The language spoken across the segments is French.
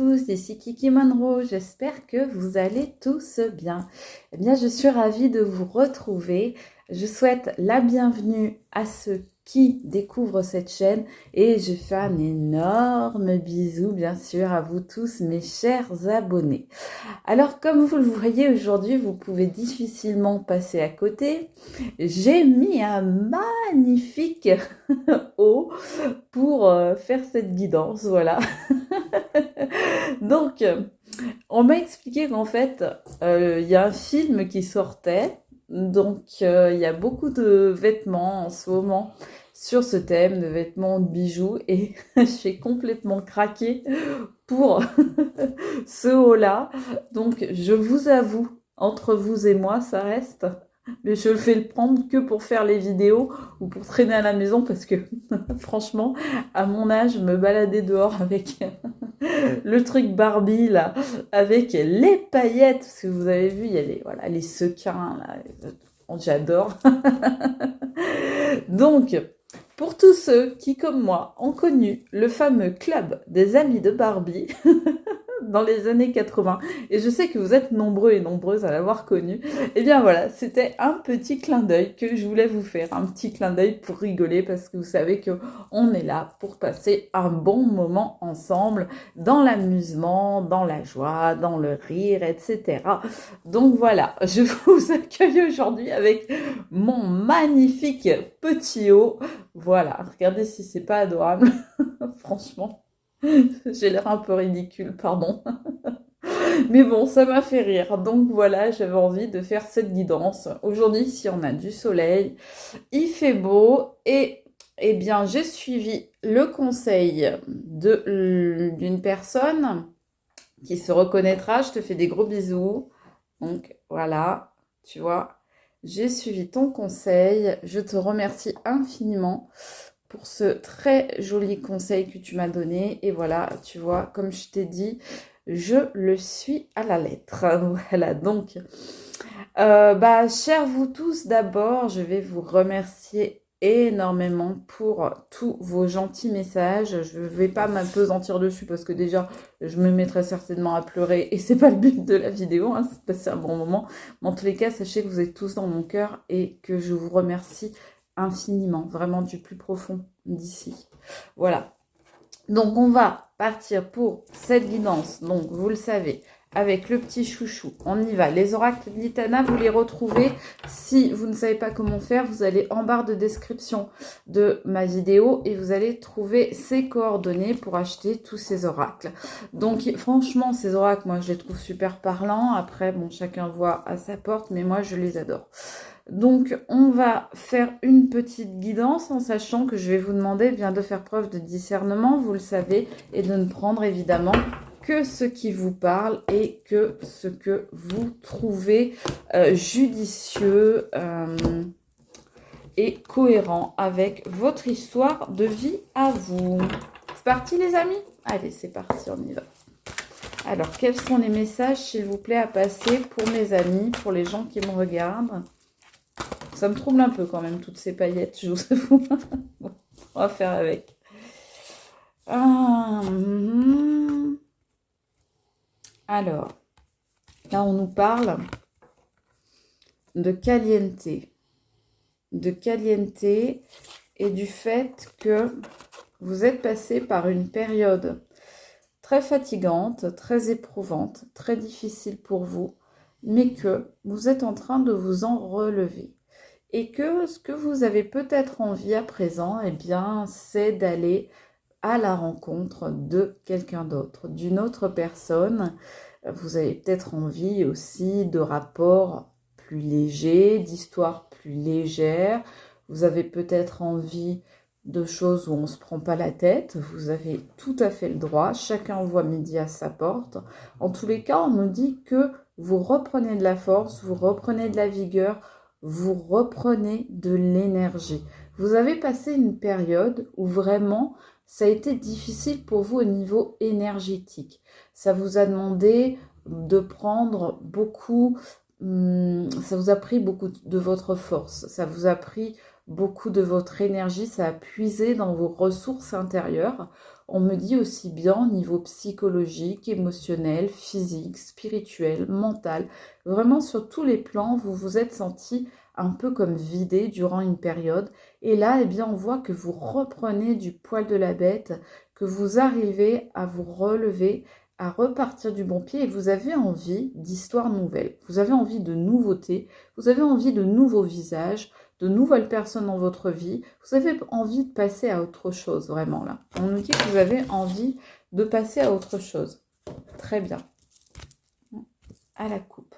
tous, ici Kiki Monroe, j'espère que vous allez tous bien. Eh bien, je suis ravie de vous retrouver. Je souhaite la bienvenue à ceux qui découvrent cette chaîne et je fais un énorme bisou, bien sûr, à vous tous, mes chers abonnés. Alors, comme vous le voyez aujourd'hui, vous pouvez difficilement passer à côté. J'ai mis un magnifique haut pour faire cette guidance, voilà. Donc, on m'a expliqué qu'en fait, il y a un film qui sortait, donc il y a beaucoup de vêtements en ce moment sur ce thème de vêtements, de bijoux, et j'ai complètement craqué pour ce haut-là. Donc, je vous avoue, entre vous et moi, ça reste. Mais je le fais le prendre que pour faire les vidéos ou pour traîner à la maison parce que franchement, à mon âge, me balader dehors avec le truc Barbie là, avec les paillettes, parce que vous avez vu, il y a les sequins là, j'adore. Donc, pour tous ceux qui, comme moi, ont connu le fameux club des amis de Barbie, dans les années 80, et je sais que vous êtes nombreux et nombreuses à l'avoir connu, et bien voilà, c'était un petit clin d'œil que je voulais vous faire, un petit clin d'œil pour rigoler, parce que vous savez que on est là pour passer un bon moment ensemble, dans l'amusement, dans la joie, dans le rire, etc. Donc voilà, je vous accueille aujourd'hui avec mon magnifique petit haut. Voilà, regardez si c'est pas adorable, franchement. J'ai l'air un peu ridicule, pardon. Mais bon, ça m'a fait rire. Donc voilà, j'avais envie de faire cette guidance. Aujourd'hui, si on a du soleil, il fait beau et eh bien, j'ai suivi le conseil d'une personne qui se reconnaîtra. Je te fais des gros bisous. Donc voilà, tu vois, j'ai suivi ton conseil. Je te remercie infiniment pour ce très joli conseil que tu m'as donné. Et voilà, tu vois, comme je t'ai dit, je le suis à la lettre. Voilà, donc, chers vous tous, d'abord, je vais vous remercier énormément pour tous vos gentils messages. Je ne vais pas m'apesantir dessus parce que déjà, je me mettrai certainement à pleurer et c'est pas le but de la vidéo, hein, c'est passer un bon moment. Mais en tous les cas, sachez que vous êtes tous dans mon cœur et que je vous remercie infiniment, vraiment du plus profond d'ici. Voilà. Donc, on va partir pour cette guidance. Donc, vous le savez, avec le petit chouchou, on y va. Les oracles d'Itana, vous les retrouvez. Si vous ne savez pas comment faire, vous allez en barre de description de ma vidéo et vous allez trouver ces coordonnées pour acheter tous ces oracles. Donc, franchement, ces oracles, moi, je les trouve super parlants. Après, bon, chacun voit à sa porte, mais moi, je les adore. Donc, on va faire une petite guidance en sachant que je vais vous demander bien de faire preuve de discernement, vous le savez, et de ne prendre évidemment que ce qui vous parle et que ce que vous trouvez judicieux et cohérent avec votre histoire de vie à vous. C'est parti les amis? Allez, c'est parti, on y va. Alors, quels sont les messages, s'il vous plaît, à passer pour mes amis, pour les gens qui me regardent? Ça me trouble un peu quand même, toutes ces paillettes, je vous avoue. Bon, on va faire avec. Alors, là, on nous parle de caliente. De caliente et du fait que vous êtes passé par une période très fatigante, très éprouvante, très difficile pour vous, mais que vous êtes en train de vous en relever. Et que ce que vous avez peut-être envie à présent, eh bien, c'est d'aller à la rencontre de quelqu'un d'autre, d'une autre personne. Vous avez peut-être envie aussi de rapports plus légers, d'histoires plus légères. Vous avez peut-être envie de choses où on ne se prend pas la tête. Vous avez tout à fait le droit. Chacun voit midi à sa porte. En tous les cas, on nous dit que vous reprenez de la force, vous reprenez de la vigueur, vous reprenez de l'énergie. Vous avez passé une période où vraiment ça a été difficile pour vous au niveau énergétique. Ça vous a demandé de prendre beaucoup, ça vous a pris beaucoup de votre force, ça vous a pris beaucoup de votre énergie, ça a puisé dans vos ressources intérieures. On me dit aussi bien au niveau psychologique, émotionnel, physique, spirituel, mental. Vraiment sur tous les plans, vous vous êtes senti un peu comme vidé durant une période. Et là, eh bien, on voit que vous reprenez du poil de la bête, que vous arrivez à vous relever, à repartir du bon pied et vous avez envie d'histoires nouvelles. Vous avez envie de nouveautés, vous avez envie de nouveaux visages, de nouvelles personnes dans votre vie. Vous avez envie de passer à autre chose, vraiment là. On nous dit que vous avez envie de passer à autre chose. Très bien. À la coupe.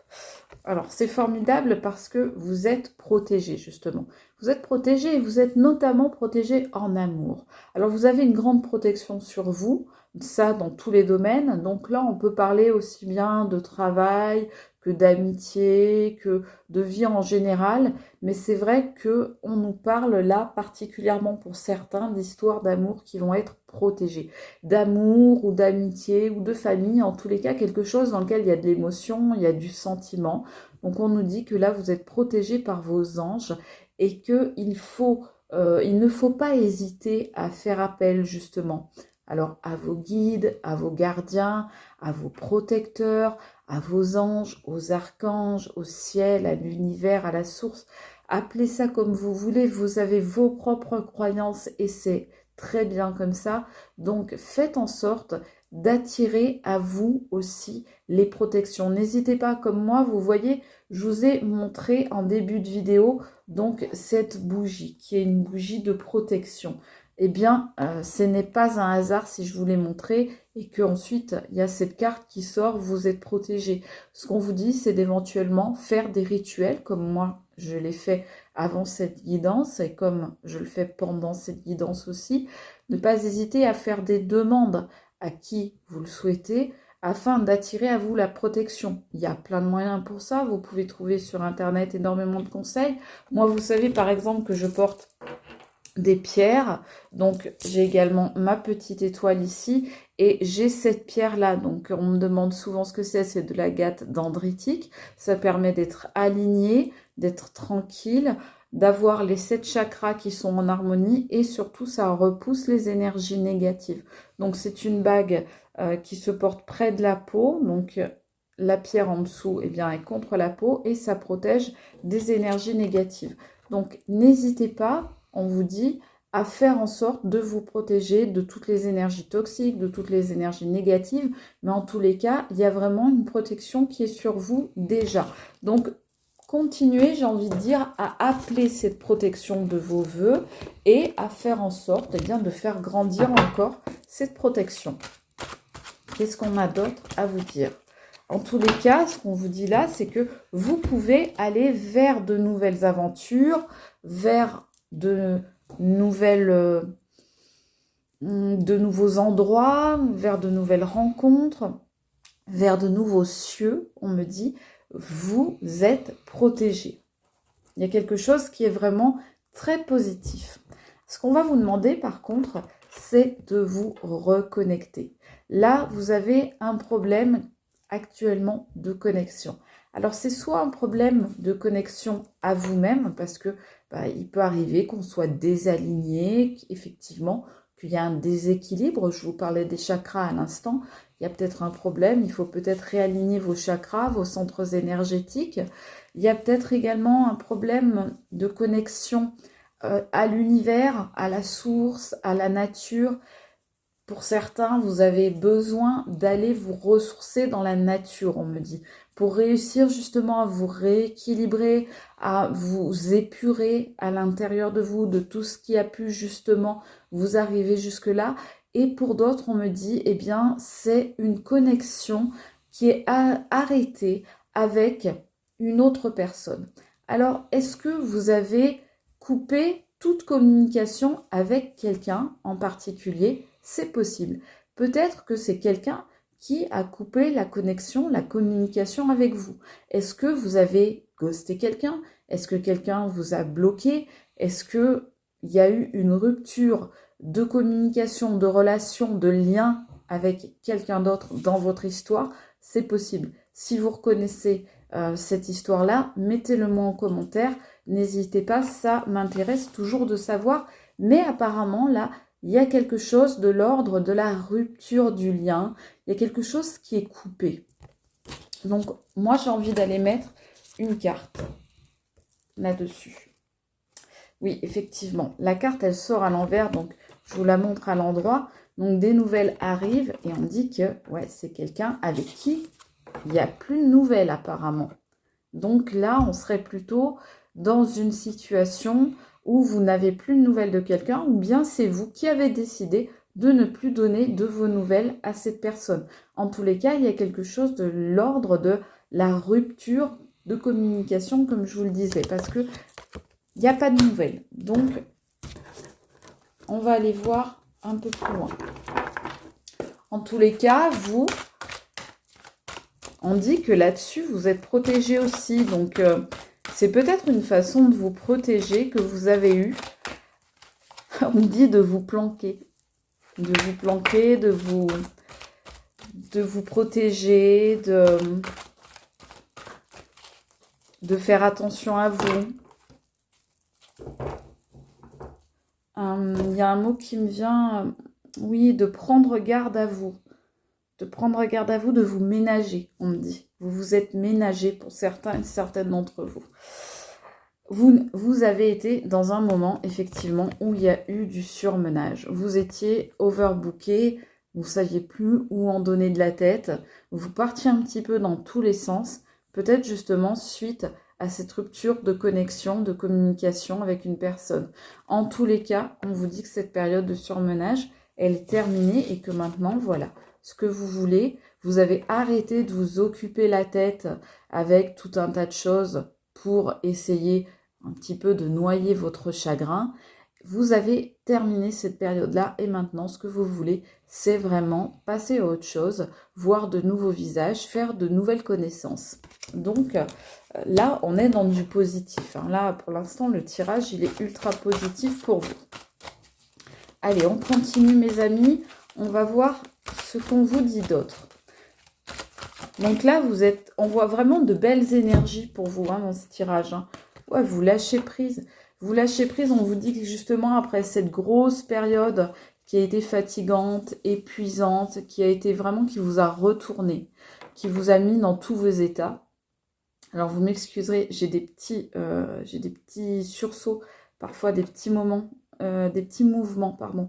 Alors, c'est formidable parce que vous êtes protégé, justement. Vous êtes protégé et vous êtes notamment protégé en amour. Alors, vous avez une grande protection sur vous, ça dans tous les domaines. Donc là, on peut parler aussi bien de travail que d'amitié, que de vie en général. Mais c'est vrai qu'on nous parle là, particulièrement pour certains, d'histoires d'amour qui vont être protégées. D'amour ou d'amitié ou de famille, en tous les cas, quelque chose dans lequel il y a de l'émotion, il y a du sentiment. Donc on nous dit que là, vous êtes protégé par vos anges et qu'il ne faut pas hésiter à faire appel justement. Alors à vos guides, à vos gardiens, à vos protecteurs, à vos anges, aux archanges, au ciel, à l'univers, à la source. Appelez ça comme vous voulez, vous avez vos propres croyances et c'est très bien comme ça. Donc faites en sorte d'attirer à vous aussi les protections. N'hésitez pas, comme moi, vous voyez, je vous ai montré en début de vidéo donc cette bougie qui est une bougie de protection. Eh bien, ce n'est pas un hasard si je vous l'ai montré et qu'ensuite, il y a cette carte qui sort, vous êtes protégé. Ce qu'on vous dit, c'est d'éventuellement faire des rituels, comme moi, je l'ai fait avant cette guidance et comme je le fais pendant cette guidance aussi. Ne pas hésiter à faire des demandes à qui vous le souhaitez, afin d'attirer à vous la protection. Il y a plein de moyens pour ça, vous pouvez trouver sur internet énormément de conseils. Moi, vous savez par exemple que je porte des pierres, donc j'ai également ma petite étoile ici, et j'ai cette pierre là, donc on me demande souvent ce que c'est de l'agate dendritique, ça permet d'être aligné, d'être tranquille, d'avoir les 7 chakras qui sont en harmonie, et surtout ça repousse les énergies négatives. Donc c'est une bague qui se porte près de la peau, donc la pierre en dessous eh bien, est contre la peau, et ça protège des énergies négatives. Donc n'hésitez pas, on vous dit, à faire en sorte de vous protéger de toutes les énergies toxiques, de toutes les énergies négatives. Mais en tous les cas, il y a vraiment une protection qui est sur vous déjà. Donc, continuez, j'ai envie de dire, à appeler cette protection de vos voeux et à faire en sorte eh bien, de faire grandir encore cette protection. Qu'est-ce qu'on a d'autre à vous dire ? En tous les cas, ce qu'on vous dit là, c'est que vous pouvez aller vers de nouvelles aventures, vers de nouveaux endroits, vers de nouvelles rencontres, vers de nouveaux cieux, on me dit, vous êtes protégés. Il y a quelque chose qui est vraiment très positif. Ce qu'on va vous demander par contre, c'est de vous reconnecter. Là, vous avez un problème actuellement de connexion. Alors, c'est soit un problème de connexion à vous-même, parce que il peut arriver qu'on soit désaligné, effectivement, qu'il y a un déséquilibre. Je vous parlais des chakras à l'instant. Il y a peut-être un problème. Il faut peut-être réaligner vos chakras, vos centres énergétiques. Il y a peut-être également un problème de connexion à l'univers, à la source, à la nature. Pour certains, vous avez besoin d'aller vous ressourcer dans la nature, on me dit, pour réussir justement à vous rééquilibrer, à vous épurer à l'intérieur de vous de tout ce qui a pu justement vous arriver jusque-là. Et pour d'autres, on me dit, eh bien, c'est une connexion qui est arrêtée avec une autre personne. Alors, est-ce que vous avez coupé toute communication avec quelqu'un en particulier ? C'est possible. Peut-être que c'est quelqu'un qui a coupé la connexion, la communication avec vous. Est-ce que vous avez ghosté quelqu'un? Est-ce que quelqu'un vous a bloqué? Est-ce qu'il y a eu une rupture de communication, de relation, de lien avec quelqu'un d'autre dans votre histoire? C'est possible. Si vous reconnaissez cette histoire-là, mettez-le moi en commentaire. N'hésitez pas, ça m'intéresse toujours de savoir. Mais apparemment, là, il y a quelque chose de l'ordre de la rupture du lien. Il y a quelque chose qui est coupé. Donc, moi, j'ai envie d'aller mettre une carte là-dessus. Oui, effectivement, la carte, elle sort à l'envers, donc je vous la montre à l'endroit. Donc, des nouvelles arrivent et on dit que ouais, c'est quelqu'un avec qui il n'y a plus de nouvelles apparemment. Donc là, on serait plutôt dans une situation où vous n'avez plus de nouvelles de quelqu'un ou bien c'est vous qui avez décidé de ne plus donner de vos nouvelles à cette personne. En tous les cas, il y a quelque chose de l'ordre de la rupture de communication, comme je vous le disais, parce que il n'y a pas de nouvelles. Donc, on va aller voir un peu plus loin. En tous les cas, vous, on dit que là-dessus, vous êtes protégé aussi. Donc, c'est peut-être une façon de vous protéger que vous avez eue. On dit de vous planquer. De vous planquer, de vous protéger, de faire attention à vous. Il y a un mot qui me vient, oui, de prendre garde à vous. De prendre garde à vous, de vous ménager, on me dit. Vous vous êtes ménagé pour certains et certaines d'entre vous. Vous avez été dans un moment, effectivement, où il y a eu du surmenage. Vous étiez overbooké, vous ne saviez plus où en donner de la tête. Vous partiez un petit peu dans tous les sens, peut-être justement suite à cette rupture de connexion, de communication avec une personne. En tous les cas, on vous dit que cette période de surmenage, elle est terminée et que maintenant, voilà, ce que vous voulez, vous avez arrêté de vous occuper la tête avec tout un tas de choses pour essayer un petit peu de noyer votre chagrin. Vous avez terminé cette période-là et maintenant, ce que vous voulez, c'est vraiment passer à autre chose, voir de nouveaux visages, faire de nouvelles connaissances. Donc, là, on est dans du positif. Là, pour l'instant, le tirage, il est ultra positif pour vous. Allez, on continue, mes amis. On va voir ce qu'on vous dit d'autre. Donc là, on voit vraiment de belles énergies pour vous dans ce tirage. Ouais, vous lâchez prise. Vous lâchez prise, on vous dit que justement, après cette grosse période qui a été fatigante, épuisante, qui vous a retourné, qui vous a mis dans tous vos états. Alors, vous m'excuserez, j'ai des petits sursauts, parfois des petits moments, des petits mouvements, pardon.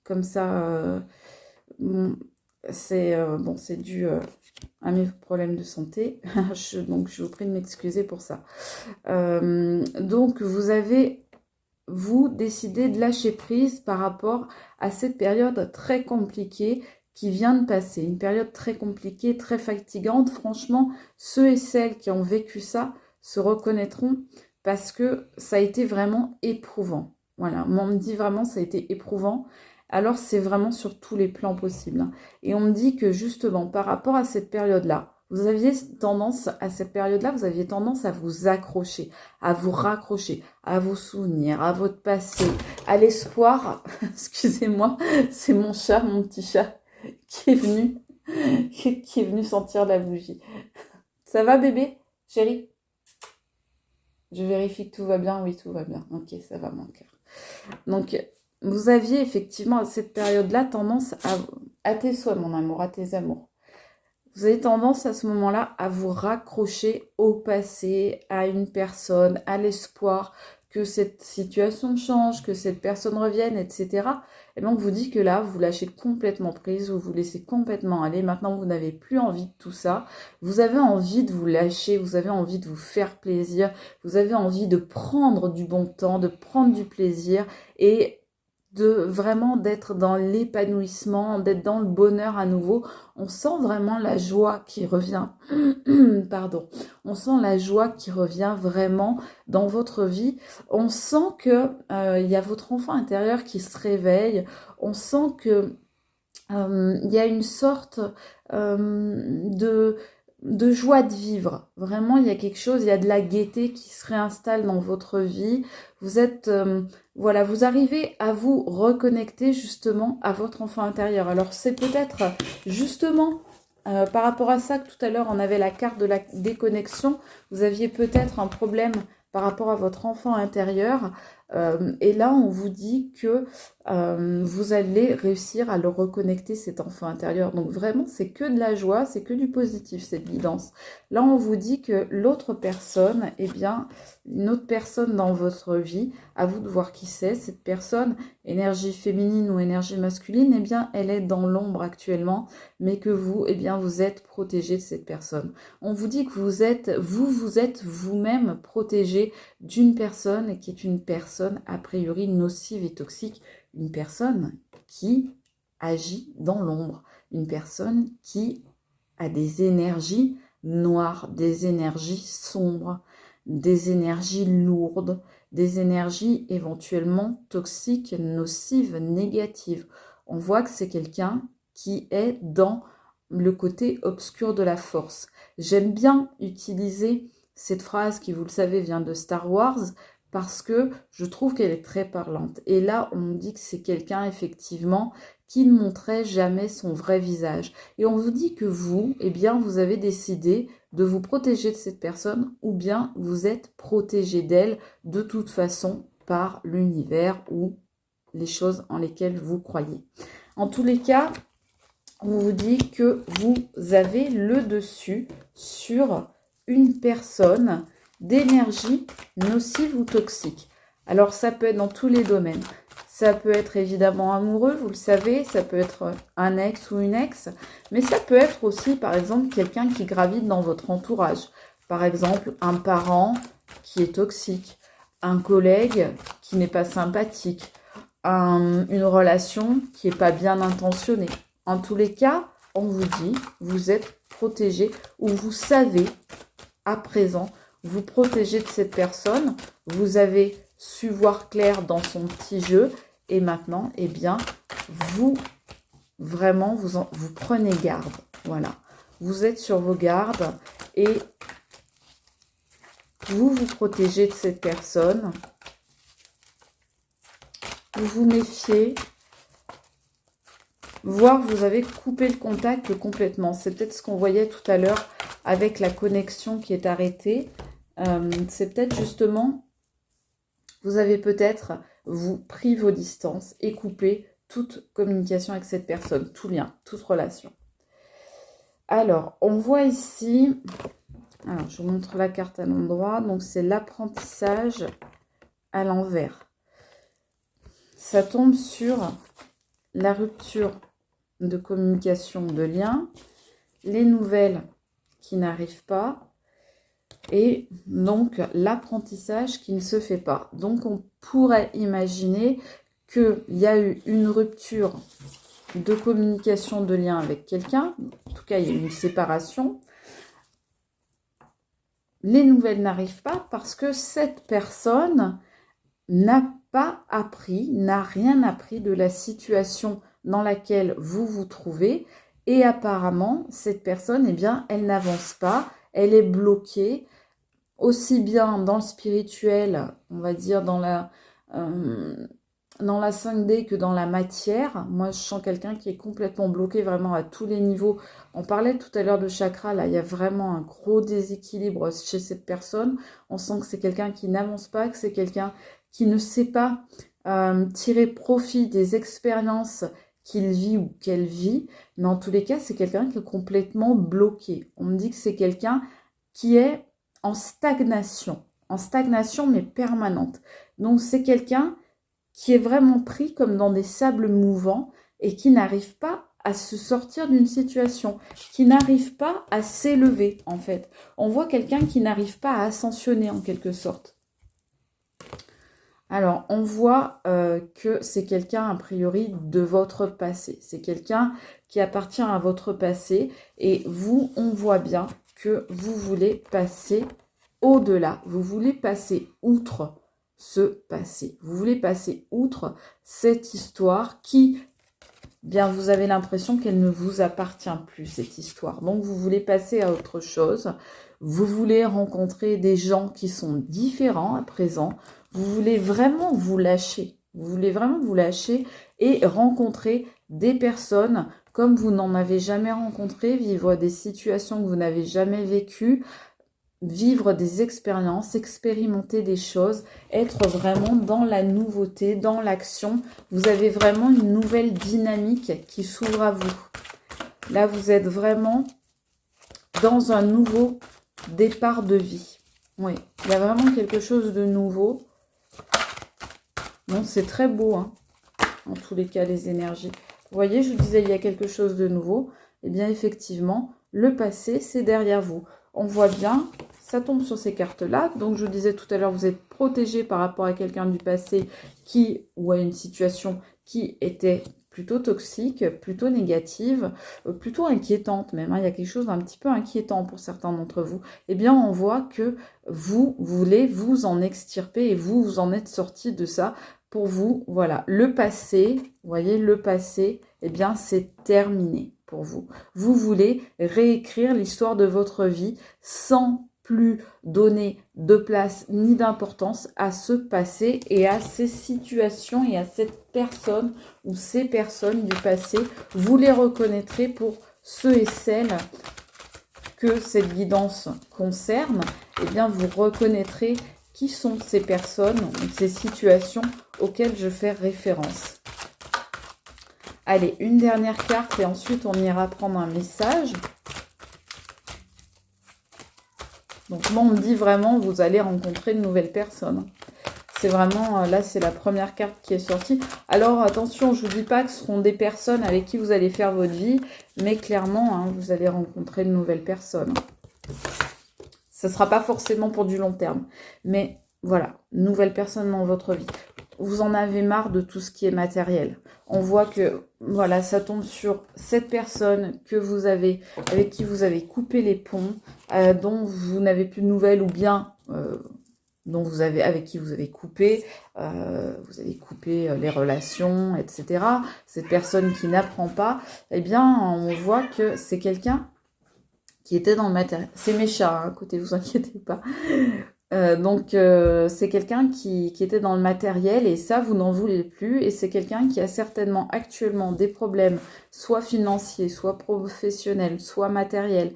Comme ça, c'est dû à mes problèmes de santé. Donc, je vous prie de m'excuser pour ça. Donc, vous décidez de lâcher prise par rapport à cette période très compliquée qui vient de passer. Une période très compliquée, très fatigante. Franchement, ceux et celles qui ont vécu ça se reconnaîtront parce que ça a été vraiment éprouvant. Voilà, on me dit vraiment ça a été éprouvant. Alors, c'est vraiment sur tous les plans possibles. Et on me dit que justement, par rapport à cette période-là, vous aviez tendance à vous accrocher, à vous raccrocher, à vos souvenirs, à votre passé, à l'espoir. Excusez-moi, c'est mon chat, mon petit chat, qui est venu sentir la bougie. Ça va, bébé, chérie? Je vérifie que tout va bien. Oui, tout va bien. Ok, ça va, mon cœur. Donc, vous aviez effectivement à cette période-là tendance à tes souhaits, mon amour, à tes amours. Vous avez tendance à ce moment-là à vous raccrocher au passé, à une personne, à l'espoir que cette situation change, que cette personne revienne, etc. Et bien on vous dit que là, vous lâchez complètement prise, vous vous laissez complètement aller. Maintenant, vous n'avez plus envie de tout ça. Vous avez envie de vous lâcher, vous avez envie de vous faire plaisir, vous avez envie de prendre du bon temps, de prendre du plaisir et d'être dans l'épanouissement, d'être dans le bonheur à nouveau. On sent vraiment la joie qui revient. Pardon. On sent la joie qui revient vraiment dans votre vie. On sent que il y a votre enfant intérieur qui se réveille. On sent que il y a une sorte de joie de vivre. Vraiment, il y a quelque chose, il y a de la gaieté qui se réinstalle dans votre vie. Vous êtes, voilà, vous arrivez à vous reconnecter justement à votre enfant intérieur. Alors, c'est peut-être justement par rapport à ça que tout à l'heure, on avait la carte de la déconnexion. Vous aviez peut-être un problème par rapport à votre enfant intérieur. Et là, on vous dit que vous allez réussir à le reconnecter, cet enfant intérieur. Donc vraiment, c'est que de la joie, c'est que du positif, cette guidance. Là, on vous dit que l'autre personne, eh bien, une autre personne dans votre vie, à vous de voir qui c'est, cette personne, énergie féminine ou énergie masculine, eh bien, elle est dans l'ombre actuellement, mais que vous, eh bien, vous êtes protégé de cette personne. On vous dit que vous êtes vous-même protégé d'une personne qui est une personne a priori nocive et toxique, une personne qui agit dans l'ombre, une personne qui a des énergies noires, des énergies sombres, des énergies lourdes, des énergies éventuellement toxiques, nocives, négatives. On voit que c'est quelqu'un qui est dans le côté obscur de la force. J'aime bien utiliser cette phrase qui, vous le savez, vient de Star Wars parce que je trouve qu'elle est très parlante. Et là, on dit que c'est quelqu'un, effectivement, qui ne montrait jamais son vrai visage. Et on vous dit que vous, eh bien, vous avez décidé de vous protéger de cette personne ou bien vous êtes protégé d'elle de toute façon par l'univers ou les choses en lesquelles vous croyez. En tous les cas, on vous dit que vous avez le dessus sur une personne d'énergie nocive ou toxique. Alors ça peut être dans tous les domaines. Ça peut être évidemment amoureux, vous le savez, ça peut être un ex ou une ex, mais ça peut être aussi par exemple quelqu'un qui gravite dans votre entourage. Par exemple un parent qui est toxique, un collègue qui n'est pas sympathique, une relation qui n'est pas bien intentionnée. En tous les cas, on vous dit, vous êtes protégé ou vous savez à présent vous protéger de cette personne. Vous avez su voir clair dans son petit jeu et maintenant, eh bien, vous vraiment, vous prenez garde. Voilà, vous êtes sur vos gardes et vous vous protégez de cette personne. Vous vous méfiez. Voire vous avez coupé le contact complètement. C'est peut-être ce qu'on voyait tout à l'heure avec la connexion qui est arrêtée. C'est peut-être justement, vous avez peut-être, vous pris vos distances et coupé toute communication avec cette personne, tout lien, toute relation. Alors, on voit ici, alors je vous montre la carte à l'endroit, donc c'est l'apprentissage à l'envers. Ça tombe sur la rupture de communication, de lien, les nouvelles qui n'arrivent pas, et donc l'apprentissage qui ne se fait pas. Donc on pourrait imaginer qu'il y a eu une rupture de communication, de lien avec quelqu'un, en tout cas il y a eu une séparation. Les nouvelles n'arrivent pas parce que cette personne n'a pas appris, n'a rien appris de la situation dans laquelle vous vous trouvez, et apparemment cette personne, eh bien, elle n'avance pas, elle est bloquée, aussi bien dans le spirituel, on va dire dans la 5D que dans la matière. Moi, je sens quelqu'un qui est complètement bloqué vraiment à tous les niveaux. On parlait tout à l'heure de chakra, là, il y a vraiment un gros déséquilibre chez cette personne. On sent que c'est quelqu'un qui n'avance pas, que c'est quelqu'un qui ne sait pas tirer profit des expériences qu'il vit ou qu'elle vit. Mais en tous les cas, c'est quelqu'un qui est complètement bloqué. On me dit que c'est quelqu'un qui est en stagnation mais permanente. Donc c'est quelqu'un qui est vraiment pris comme dans des sables mouvants et qui n'arrive pas à se sortir d'une situation, qui n'arrive pas à s'élever en fait. On voit quelqu'un qui n'arrive pas à ascensionner en quelque sorte. Alors, on voit que c'est quelqu'un, a priori, de votre passé. C'est quelqu'un qui appartient à votre passé. Et vous, on voit bien que vous voulez passer au-delà. Vous voulez passer outre ce passé. Vous voulez passer outre cette histoire qui, bien, vous avez l'impression qu'elle ne vous appartient plus, cette histoire. Donc, vous voulez passer à autre chose. Vous voulez rencontrer des gens qui sont différents à présent. Vous voulez vraiment vous lâcher. Vous voulez vraiment vous lâcher et rencontrer des personnes comme vous n'en avez jamais rencontré, vivre des situations que vous n'avez jamais vécues, vivre des expériences, expérimenter des choses, être vraiment dans la nouveauté, dans l'action. Vous avez vraiment une nouvelle dynamique qui s'ouvre à vous. Là, vous êtes vraiment dans un nouveau départ de vie. Oui, il y a vraiment quelque chose de nouveau. Bon, c'est très beau, hein, en tous les cas, les énergies. Vous voyez, je vous disais, il y a quelque chose de nouveau. Eh bien, effectivement, le passé, c'est derrière vous. On voit bien, ça tombe sur ces cartes-là. Donc, je vous disais tout à l'heure, vous êtes protégé par rapport à quelqu'un du passé ou à une situation qui était plutôt toxique, plutôt négative, plutôt inquiétante même. Hein. Il y a quelque chose d'un petit peu inquiétant pour certains d'entre vous. Eh bien, on voit que vous voulez vous en extirper et vous en êtes sorti de ça. Pour vous, voilà, le passé, vous voyez, le passé, eh bien, c'est terminé pour vous. Vous voulez réécrire l'histoire de votre vie sans plus donner de place ni d'importance à ce passé et à ces situations et à cette personne ou ces personnes du passé. Vous les reconnaîtrez pour ceux et celles que cette guidance concerne. Eh bien, vous reconnaîtrez qui sont ces personnes ou ces situations auxquelles je fais référence. Allez, une dernière carte et ensuite on ira prendre un message. Donc moi, on me dit vraiment, vous allez rencontrer de nouvelles personnes. C'est vraiment, là, c'est la première carte qui est sortie. Alors, attention, je ne vous dis pas que ce seront des personnes avec qui vous allez faire votre vie, mais clairement, hein, vous allez rencontrer de nouvelles personnes. Ce ne sera pas forcément pour du long terme, mais voilà, nouvelles personnes dans votre vie. Vous en avez marre de tout ce qui est matériel. On voit que, voilà, ça tombe sur cette personne que vous avez, avec qui vous avez coupé les ponts, dont vous n'avez plus de nouvelles ou bien avec qui vous avez coupé les relations, etc. Cette personne qui n'apprend pas, eh bien, on voit que c'est quelqu'un qui était dans le matériel. C'est mes chats, hein, côté, vous inquiétez pas. C'est quelqu'un qui était dans le matériel et ça, vous n'en voulez plus. Et c'est quelqu'un qui a certainement actuellement des problèmes, soit financiers, soit professionnels, soit matériels,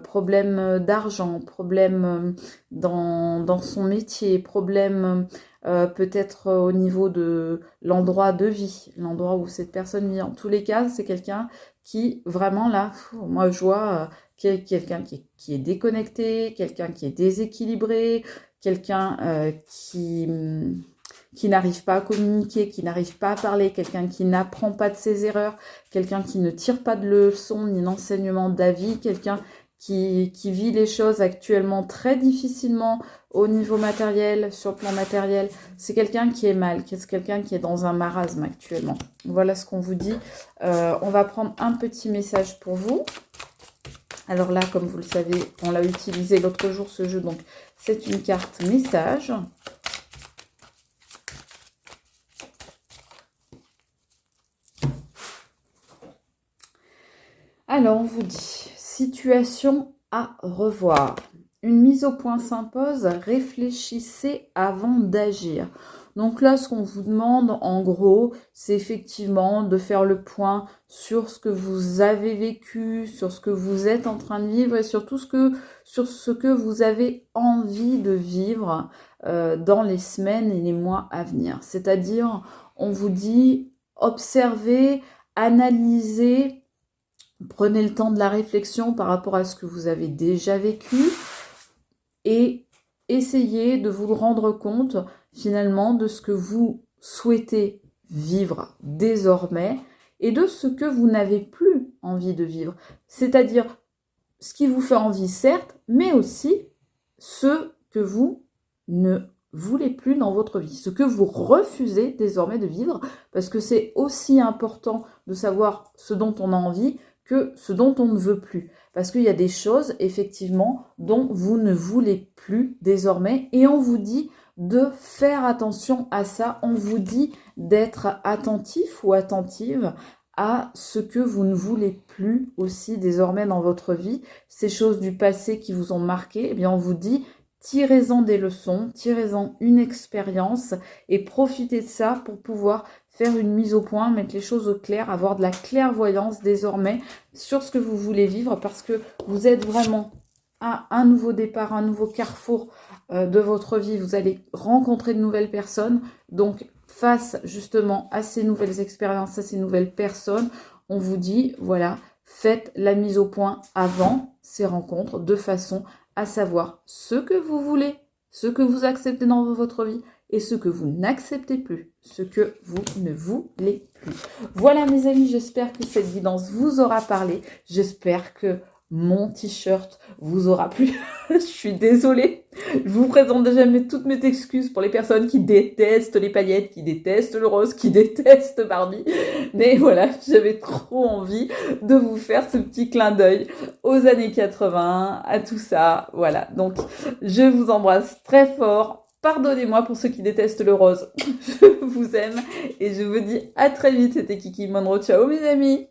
problèmes d'argent, problèmes dans son métier, problèmes peut-être au niveau de l'endroit de vie, l'endroit où cette personne vit. En tous les cas, c'est quelqu'un qui, vraiment là, moi je vois... quelqu'un qui est déconnecté, quelqu'un qui est déséquilibré, quelqu'un qui n'arrive pas à communiquer, qui n'arrive pas à parler, quelqu'un qui n'apprend pas de ses erreurs, quelqu'un qui ne tire pas de leçons ni d'enseignements d'avis, quelqu'un qui vit les choses actuellement très difficilement au niveau matériel, sur le plan matériel. C'est quelqu'un qui est mal, c'est quelqu'un qui est dans un marasme actuellement. Voilà ce qu'on vous dit. On va prendre un petit message pour vous. Alors là, comme vous le savez, on l'a utilisé l'autre jour ce jeu, donc c'est une carte message. Alors, on vous dit, situation à revoir. Une mise au point s'impose, réfléchissez avant d'agir. Donc là, ce qu'on vous demande, en gros, c'est effectivement de faire le point sur ce que vous avez vécu, sur ce que vous êtes en train de vivre et surtout sur ce que vous avez envie de vivre dans les semaines et les mois à venir. C'est-à-dire, on vous dit, observez, analysez, prenez le temps de la réflexion par rapport à ce que vous avez déjà vécu et essayez de vous rendre compte finalement de ce que vous souhaitez vivre désormais et de ce que vous n'avez plus envie de vivre. C'est-à-dire ce qui vous fait envie, certes, mais aussi ce que vous ne voulez plus dans votre vie, ce que vous refusez désormais de vivre, parce que c'est aussi important de savoir ce dont on a envie que ce dont on ne veut plus. Parce qu'il y a des choses, effectivement, dont vous ne voulez plus désormais, et on vous dit de faire attention à ça, on vous dit d'être attentif ou attentive à ce que vous ne voulez plus aussi désormais dans votre vie, ces choses du passé qui vous ont marqué, eh bien on vous dit tirez-en des leçons, tirez-en une expérience et profitez de ça pour pouvoir faire une mise au point, mettre les choses au clair, avoir de la clairvoyance désormais sur ce que vous voulez vivre parce que vous êtes vraiment à un nouveau départ, un nouveau carrefour de votre vie. Vous allez rencontrer de nouvelles personnes. Donc, face justement à ces nouvelles expériences, à ces nouvelles personnes, on vous dit, voilà, faites la mise au point avant ces rencontres de façon à savoir ce que vous voulez, ce que vous acceptez dans votre vie et ce que vous n'acceptez plus, ce que vous ne voulez plus. Voilà mes amis, j'espère que cette guidance vous aura parlé. J'espère que mon t-shirt vous aura plu. Je suis désolée. Je vous présente déjà toutes mes excuses pour les personnes qui détestent les paillettes, qui détestent le rose, qui détestent Barbie. Mais voilà, j'avais trop envie de vous faire ce petit clin d'œil aux années 80, à tout ça. Voilà, donc je vous embrasse très fort. Pardonnez-moi pour ceux qui détestent le rose. Je vous aime et je vous dis à très vite. C'était Kiki Monroe. Ciao mes amis.